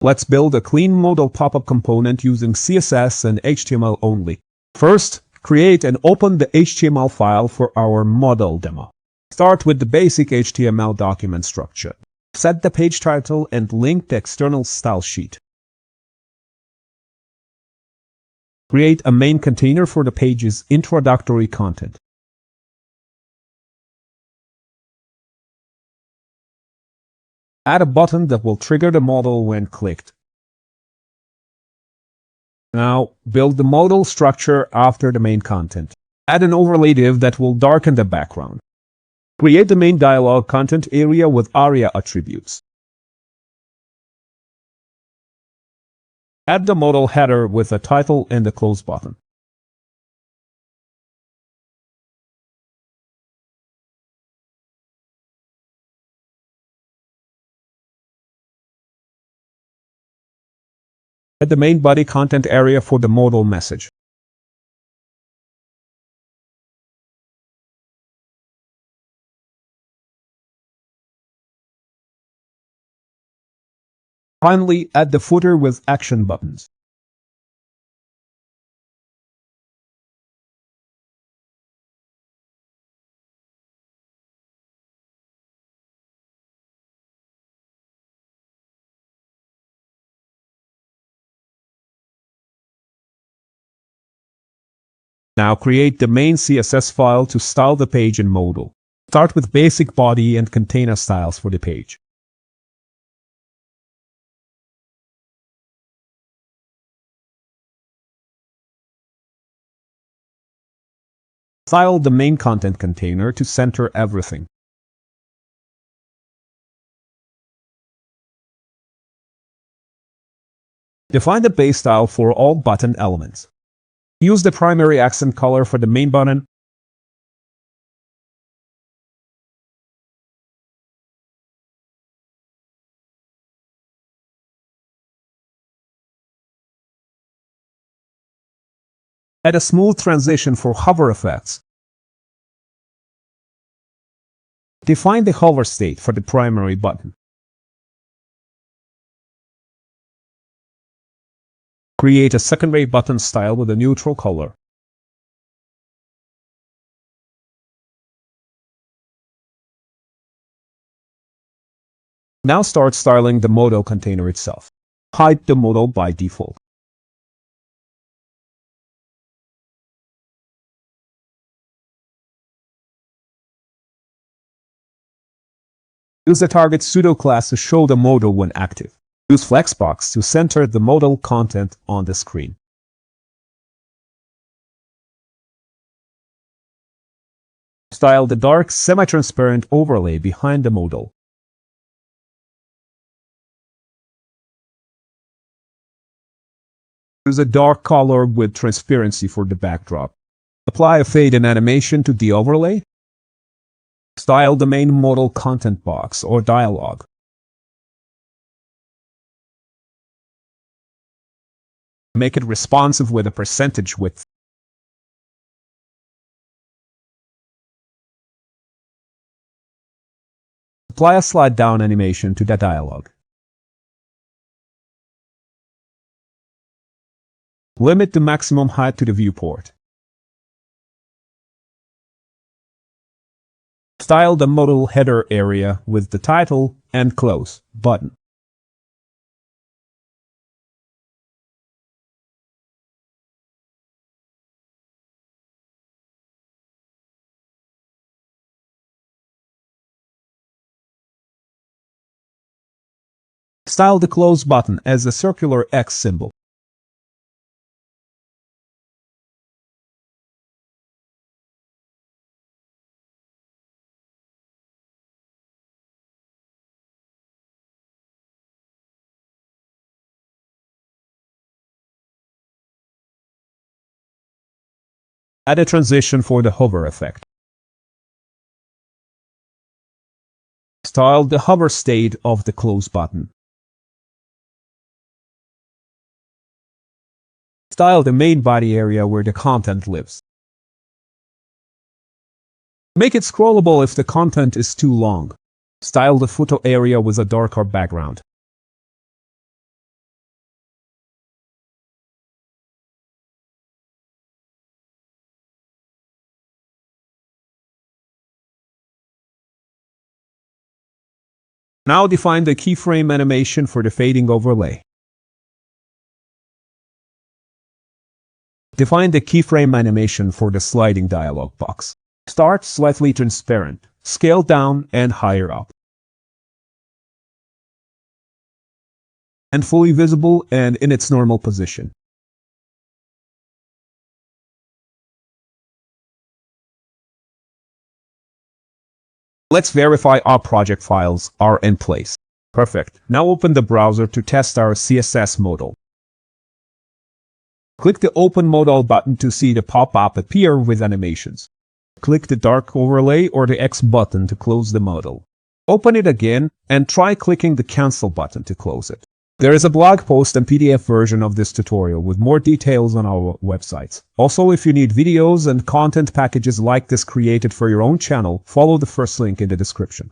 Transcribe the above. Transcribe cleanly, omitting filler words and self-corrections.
Let's build a clean modal pop-up component using CSS and HTML only. First, create and open the HTML file for our model demo. Start with the basic HTML document structure. Set the page title and link the external style sheet. Create a main container for the page's introductory content. Add a button that will trigger the modal when clicked. Now, build the modal structure after the main content. Add an overlay div that will darken the background. Create the main dialog content area with ARIA attributes. Add the modal header with a title and a close button. Add the main body content area for the modal message. Finally, add the footer with action buttons. Now create the main CSS file to style the page in Modal. Start with basic body and container styles for the page. Style the main content container to center everything. Define the base style for all button elements. Use the primary accent color for the main button. Add a smooth transition for hover effects. Define the hover state for the primary button. Create a secondary button style with a neutral color. Now start styling the modal container itself. Hide the modal by default. Use the target pseudo class to show the modal when active. Use Flexbox to center the modal content on the screen. Style the dark semi-transparent overlay behind the modal. Use a dark color with transparency for the backdrop. Apply a fade and animation to the overlay. Style the main modal content box or dialog. Make it responsive with a percentage width. Apply a slide down animation to the dialog. Limit the maximum height to the viewport. Style the modal header area with the title and close button. Style the close button as a circular X symbol. Add a transition for the hover effect. Style the hover state of the close button. Style the main body area where the content lives. Make it scrollable if the content is too long. Style the footer area with a darker background. Now define the keyframe animation for the fading overlay. Define the keyframe animation for the sliding dialog box. Start slightly transparent, scale down and higher up. And fully visible and in its normal position. Let's verify our project files are in place. Perfect. Now open the browser to test our CSS modal. Click the Open Modal button to see the pop-up appear with animations. Click the dark overlay or the X button to close the modal. Open it again and try clicking the Cancel button to close it. There is a blog post and PDF version of this tutorial with more details on our website. Also, if you need videos and content packages like this created for your own channel, follow the first link in the description.